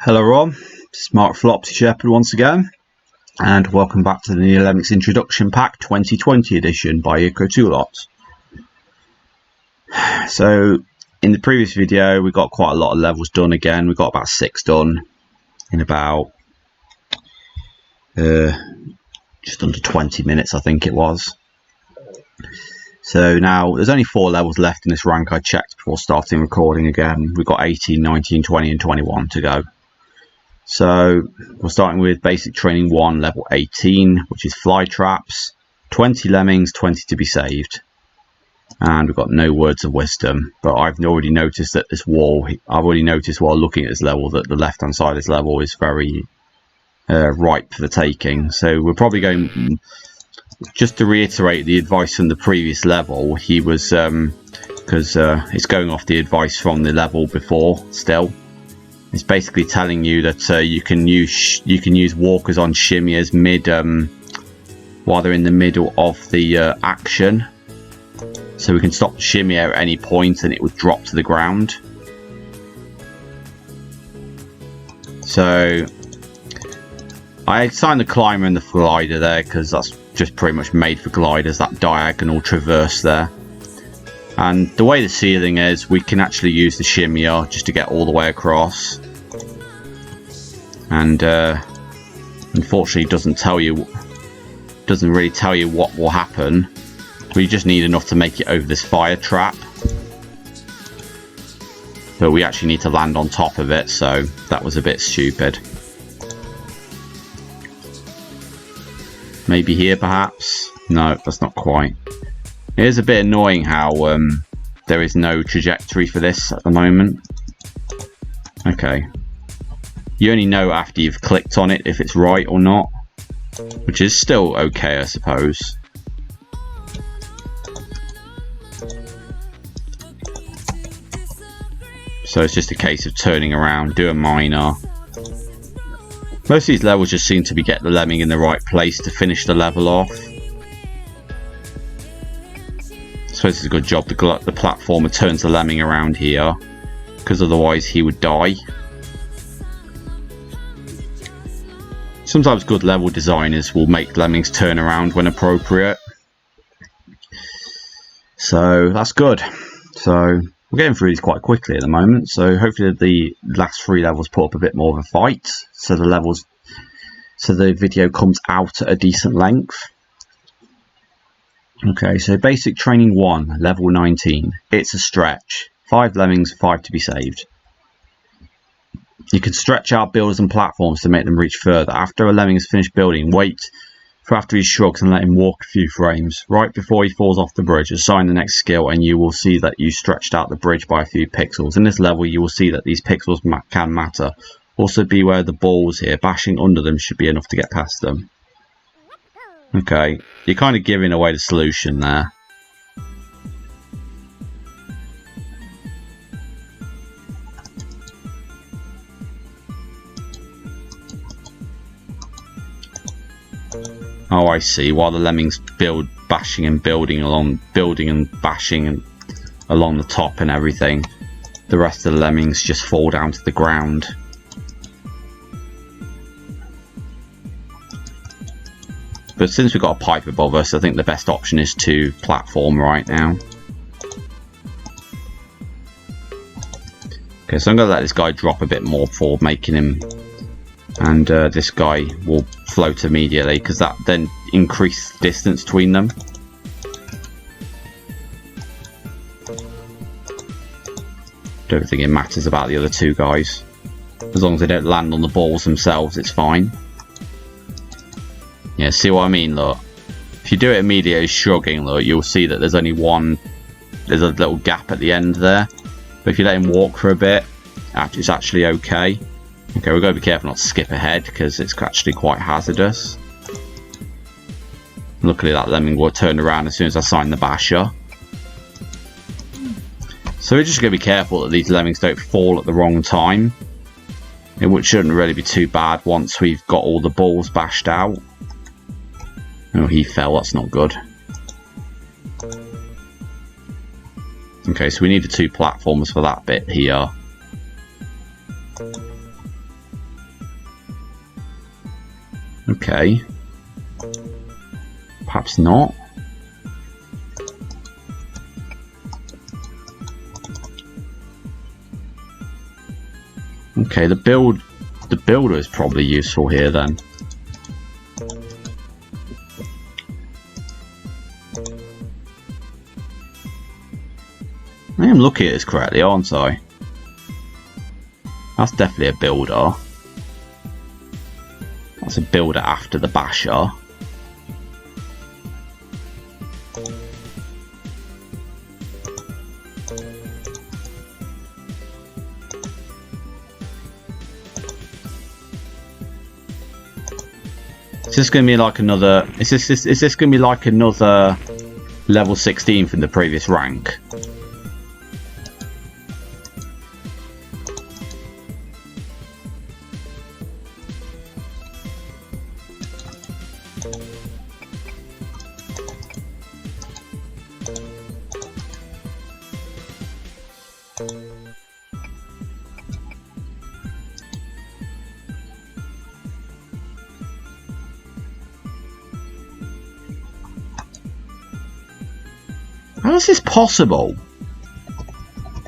Hello everyone, Smart Flopsy Shepherd once again, and welcome back to the NeoLemmix Introduction Pack 2020 edition by Eco2Lot. So, in the previous video we got quite a lot of levels done again. We got about 6 done in about just under 20 minutes, I think it was. So now there's only 4 levels left in this rank I checked before starting recording again. We've got 18, 19, 20 and 21 to go. So we're starting with basic training 1, level 18, which is fly traps, 20 lemmings, 20 to be saved. And we've got no words of wisdom, but I've already noticed that this wall, I've already noticed while looking at this level that the left hand side of this level is very ripe for the taking. So we're probably going, just to reiterate the advice from the previous level, he was, because it's going off the advice from the level before still. It's basically telling you that you can use walkers on shimmiers mid while they're in the middle of the action, so we can stop the shimmier at any point and it would drop to the ground. So I assigned the climber and the glider there because that's just pretty much made for gliders, that diagonal traverse there. And the way the ceiling is, we can actually use the shimmier just to get all the way across. And unfortunately, it doesn't really tell you what will happen. We just need enough to make it over this fire trap. But we actually need to land on top of it, so that was a bit stupid. Maybe here, perhaps? No, that's not quite. It is a bit annoying how there is no trajectory for this at the moment. Okay. You only know after you've clicked on it if it's right or not, which is still okay, I suppose. So it's just a case of turning around, do a minor. Most of these levels just seem to be get the lemming in the right place to finish the level off. I suppose it's a good job the platformer turns the lemming around here, because otherwise he would die. Sometimes good level designers will make lemmings turn around when appropriate. So that's good. So we're getting through these quite quickly at the moment. So hopefully the last 3 levels put up a bit more of a fight. So the video comes out at a decent length. Okay, so basic training 1, level 19. It's a stretch. 5 lemmings, 5 to be saved. You can stretch out builders and platforms to make them reach further. After a lemming has finished building, wait for after he shrugs and let him walk a few frames. Right before he falls off the bridge, assign the next skill and you will see that you stretched out the bridge by a few pixels. In this level, you will see that these pixels can matter. Also beware of the balls here. Bashing under them should be enough to get past them. Okay, you're kind of giving away the solution there. Oh, I see. While the lemmings bashing and building and bashing and along the top and everything, the rest of the lemmings just fall down to the ground. But since we've got a pipe above us, I think the best option is to platform right now. Okay, so I'm going to let this guy drop a bit more before making him, and this guy will float immediately because that then increases the distance between them. Don't think it matters about the other 2 guys. As long as they don't land on the balls themselves, it's fine. Yeah, see what I mean, look. If you do it immediately shrugging, look, you'll see that there's only there's a little gap at the end there. But if you let him walk for a bit, it's actually okay. Okay, we've got to be careful not to skip ahead because it's actually quite hazardous. Luckily that lemming will turn around as soon as I sign the basher. So we're just going to be careful that these lemmings don't fall at the wrong time. Which shouldn't really be too bad once we've got all the balls bashed out. Oh, he fell, that's not good. Okay, so we need the 2 platforms for that bit here. Okay. Perhaps not. Okay, the builder is probably useful here then. I am looking at this correctly, aren't I? That's definitely a builder. That's a builder after the basher. Is this going to be like another? Is this going to be like another level 16 from the previous rank? How is this possible?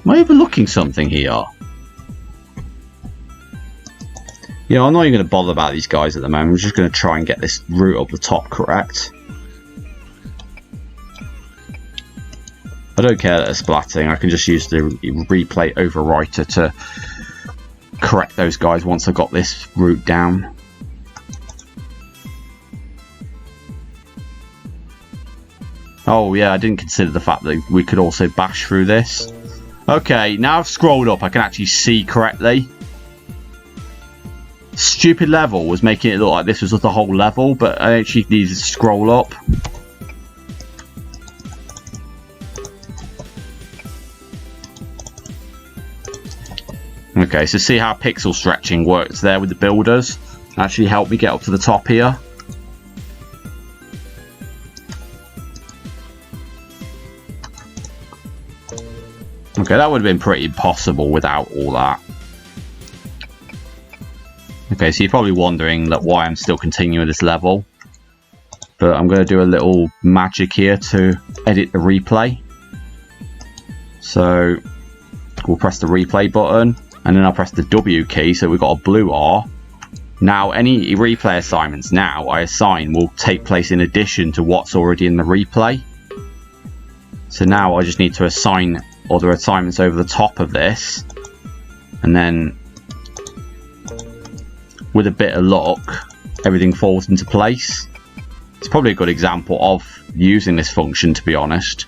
Am I overlooking something here? Yeah, I'm not even going to bother about these guys at the moment. I'm just going to try and get this route up the top correct. I don't care that it's splatting. I can just use the replay overwriter to correct those guys once I've got this route down. Oh yeah, I didn't consider the fact that we could also bash through this. Okay, now I've scrolled up, I can actually see correctly. Stupid level was making it look like this was the whole level, but I actually needed to scroll up. Okay, so see how pixel stretching works there with the builders? Actually helped me get up to the top here. Okay, that would have been pretty impossible without all that. Okay, so you're probably wondering that why I'm still continuing this level. But I'm going to do a little magic here to edit the replay. So we'll press the replay button, and then I'll press the W key, so we've got a blue R. Now, any replay assignments now I assign will take place in addition to what's already in the replay. So now I just need to assign other assignments over the top of this, and then with a bit of luck everything falls into place. It's probably a good example of using this function, to be honest.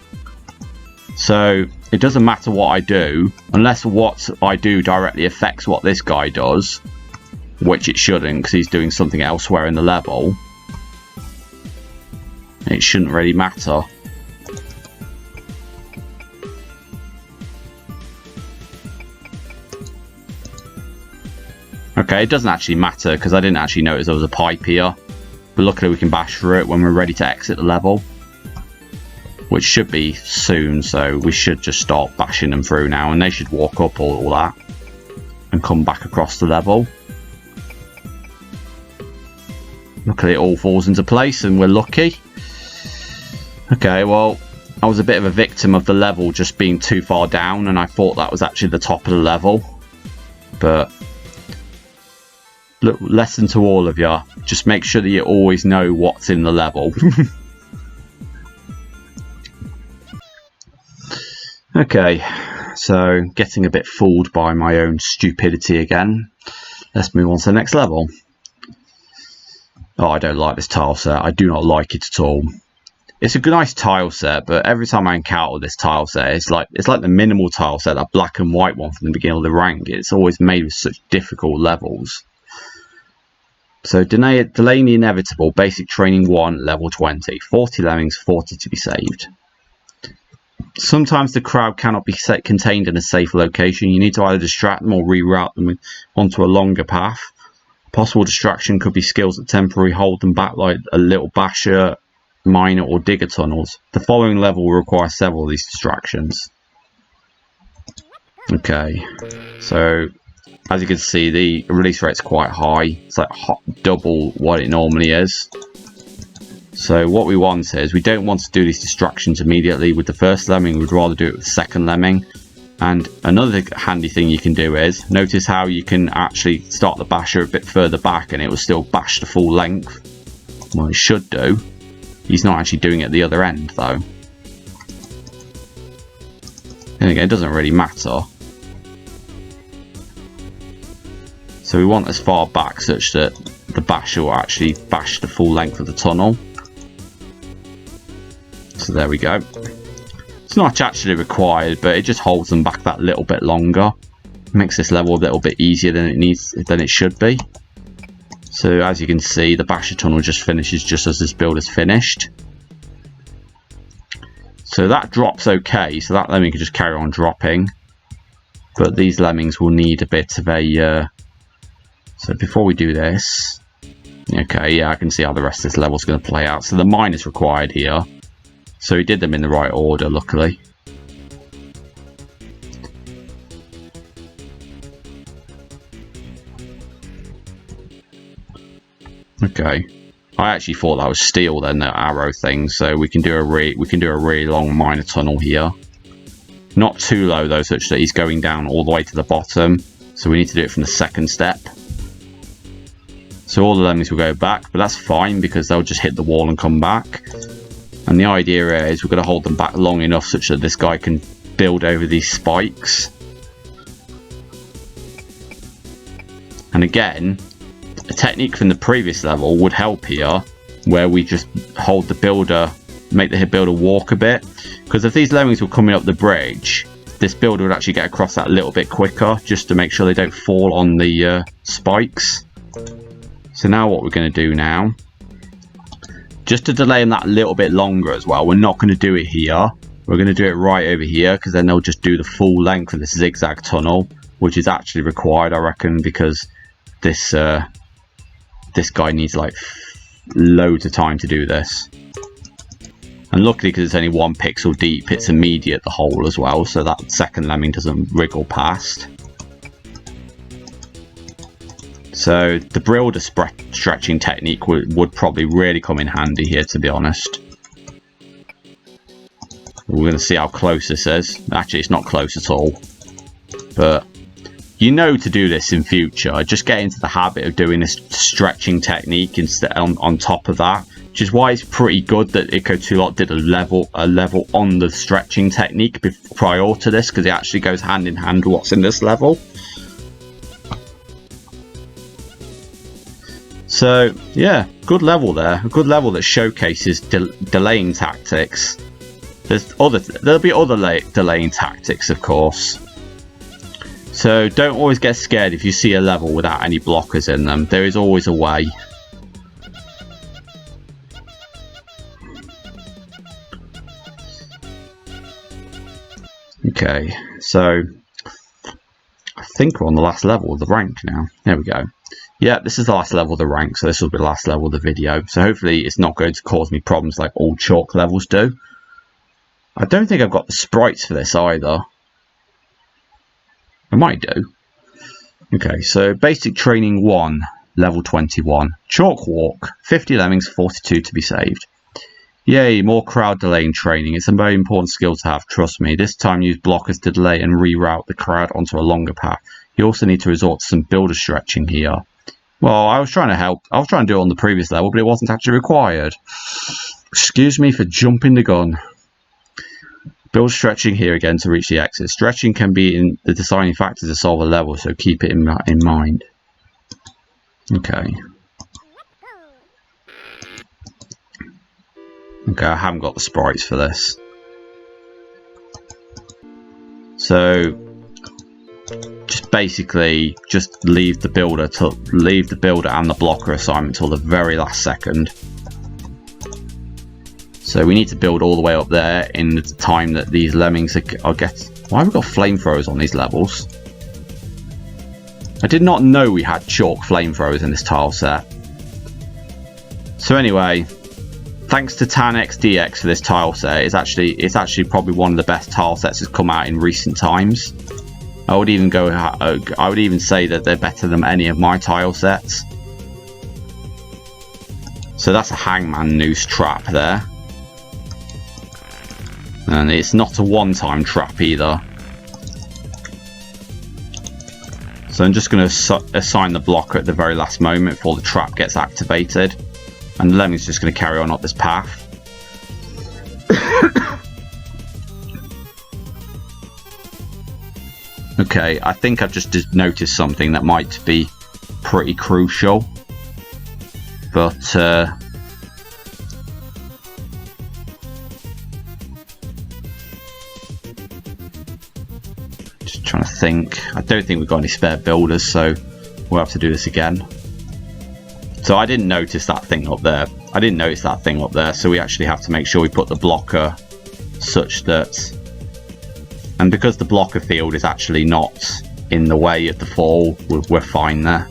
So it doesn't matter what I do unless what I do directly affects what this guy does, which it shouldn't because he's doing something elsewhere in the level. It shouldn't really matter. Okay, it doesn't actually matter because I didn't actually notice there was a pipe here. But luckily we can bash through it when we're ready to exit the level, which should be soon, so we should just start bashing them through now, and they should walk up all that and come back across the level. Luckily it all falls into place and we're lucky. Okay, well, I was a bit of a victim of the level just being too far down, and I thought that was actually the top of the level. But look, lesson to all of you, just make sure that you always know what's in the level. Okay, so getting a bit fooled by my own stupidity again. Let's move on to the next level. Oh, I don't like this tile set. I do not like it at all. It's a nice tile set, but every time I encounter this tile set, it's like the minimal tile set, that black and white one from the beginning of the rank. It's always made with such difficult levels. So delay the inevitable, basic training 1, level 20. 40 lemmings, 40 to be saved. Sometimes the crowd cannot be contained in a safe location. You need to either distract them or reroute them onto a longer path. A possible distraction could be skills that temporarily hold them back, like a little basher, miner, or digger tunnels. The following level will require several of these distractions. Okay, so as you can see, the release rate's quite high. It's like double what it normally is. So what we want is, we don't want to do these distractions immediately with the first lemming. We'd rather do it with the second lemming. And another handy thing you can do is, notice how you can actually start the basher a bit further back and it will still bash the full length. Well, it should do. He's not actually doing it at the other end though. And again, it doesn't really matter. So we want as far back such that the basher will actually bash the full length of the tunnel. So there we go. It's not actually required, but it just holds them back that little bit longer. Makes this level a little bit easier than it should be. So as you can see, the basher tunnel just finishes just as this build is finished. So that drops okay, so that lemming can just carry on dropping. But these lemmings will need a bit of a... So before we do this... Okay, yeah, I can see how the rest of this level is going to play out. So the mine is required here. So he did them in the right order, luckily. Okay, I actually thought that was steel then, the arrow thing. So we can do a really long miner tunnel here. Not too low though, such that he's going down all the way to the bottom. So we need to do it from the second step. So all the lemmings will go back, but that's fine because they'll just hit the wall and come back. And the idea is we're going to hold them back long enough such that this guy can build over these spikes. And again, a technique from the previous level would help here, where we just hold the builder, make the builder walk a bit. Because if these lemmings were coming up the bridge, this builder would actually get across that a little bit quicker, just to make sure they don't fall on the spikes. So now what we're going to do now, just to delay them that little bit longer as well, we're not going to do it here. We're going to do it right over here, because then they'll just do the full length of this zigzag tunnel, which is actually required, I reckon, because this guy needs like loads of time to do this. And luckily, because it's only 1 pixel deep, it's immediate, the hole as well, so that second lemming doesn't wriggle past. So the builder stretching technique would probably really come in handy here, to be honest. We're going to see how close this is. Actually, it's not close at all. But you know to do this in future. Just get into the habit of doing this stretching technique instead on top of that. Which is why it's pretty good that Ico2Lot did a level on the stretching technique prior to this, because it actually goes hand in hand with what's in this level. So yeah, good level there. A good level that showcases delaying tactics. There'll be other delaying tactics, of course. So don't always get scared if you see a level without any blockers in them. There is always a way. Okay, so I think we're on the last level of the rank now. There we go. Yeah, this is the last level of the rank, so this will be the last level of the video. So hopefully it's not going to cause me problems like all chalk levels do. I don't think I've got the sprites for this either. I might do. Okay, so basic training 1, level 21. Chalk walk, 50 lemmings, 42 to be saved. Yay, more crowd delaying training. It's a very important skill to have, trust me. This time use blockers to delay and reroute the crowd onto a longer path. You also need to resort to some builder stretching here. Well, I was trying to help. I was trying to do it on the previous level, but it wasn't actually required. Excuse me for jumping the gun. Build stretching here again to reach the exit. Stretching can be in the deciding factor to solve a level, so keep it in mind. Okay. Okay, I haven't got the sprites for this. So just basically just leave the builder and the blocker assignment till the very last second. So we need to build all the way up there in the time that these lemmings are getting. Why have we got flamethrowers on these levels? I did not know we had chalk flamethrowers in this tile set. So anyway, thanks to TanXDX for this tile set. It's actually probably one of the best tile sets that's come out in recent times. I would even go. I would even say that they're better than any of my tile sets. So that's a hangman noose trap there, and it's not a one-time trap either. So I'm just going to assign the blocker at the very last moment before the trap gets activated, and the lemming's just going to carry on up this path. Okay, I think I've just noticed something that might be pretty crucial, but just trying to think. I don't think we've got any spare builders, so we'll have to do this again. So I didn't notice that thing up there. So we actually have to make sure we put the blocker such that, and because the blocker field is actually not in the way of the fall, we're fine there.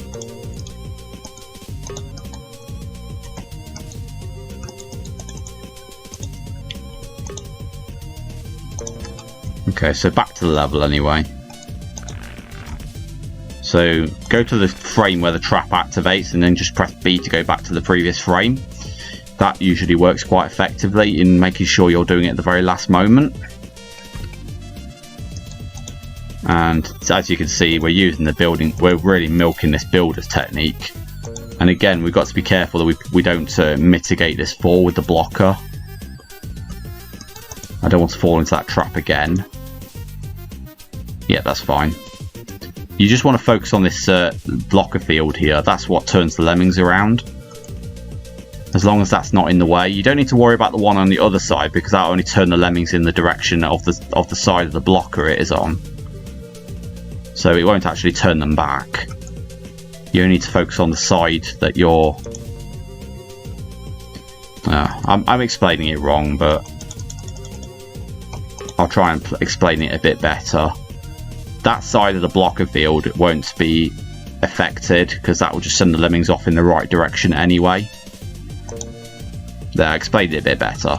Okay, so back to the level anyway. So go to the frame where the trap activates and then just press B to go back to the previous frame. That usually works quite effectively in making sure you're doing it at the very last moment. And as you can see, we're using the building, we're really milking this builder's technique. And again, we've got to be careful that we don't mitigate this fall with the blocker. I don't want to fall into that trap again. Yeah, that's fine. You just want to focus on this blocker field here. That's what turns the lemmings around. As long as that's not in the way. You don't need to worry about the one on the other side, because that'll only turn the lemmings in the direction of the side of the blocker it is on. So it won't actually turn them back. You only need to focus on the side that you're... I'm explaining it wrong, but I'll try and explain it a bit better. That side of the blocker field won't be affected, because that will just send the lemmings off in the right direction anyway. There, I explained it a bit better.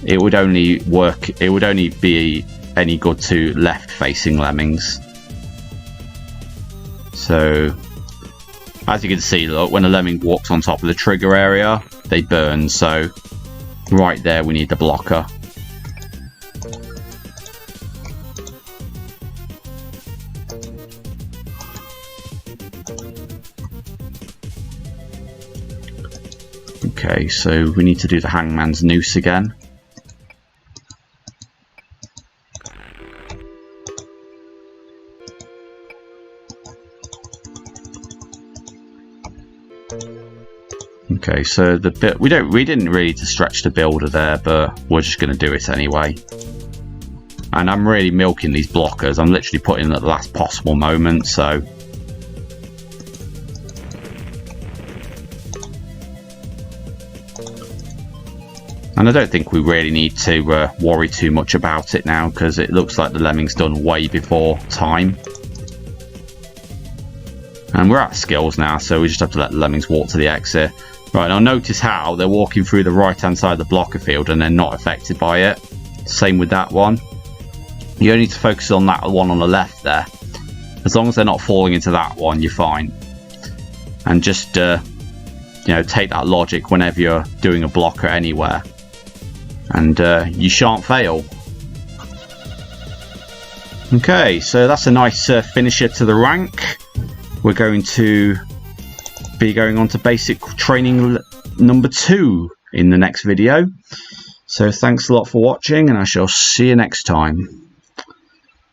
It would only work, it would only be any good to left facing lemmings. So as you can see, look, when a lemming walks on top of the trigger area, they burn. So right there we need the blocker. Okay, so we need to do the hangman's noose again. Okay, so the bit we didn't really need to stretch the builder there, but we're just going to do it anyway. And I'm really milking these blockers. I'm literally putting them at the last possible moment, so and I don't think we really need to worry too much about it now, because it looks like the lemming's done way before time. And we're at skills now, so we just have to let the lemmings walk to the exit. Right, now notice how they're walking through the right hand side of the blocker field and they're not affected by it. Same with that one. You only need to focus on that one on the left there. As long as they're not falling into that one, you're fine. And just you know, take that logic whenever you're doing a blocker anywhere, and you shan't fail. Okay, so that's a nice finisher to the rank. We're going to be going on to basic training number 2 in the next video. So thanks a lot for watching, and I shall see you next time.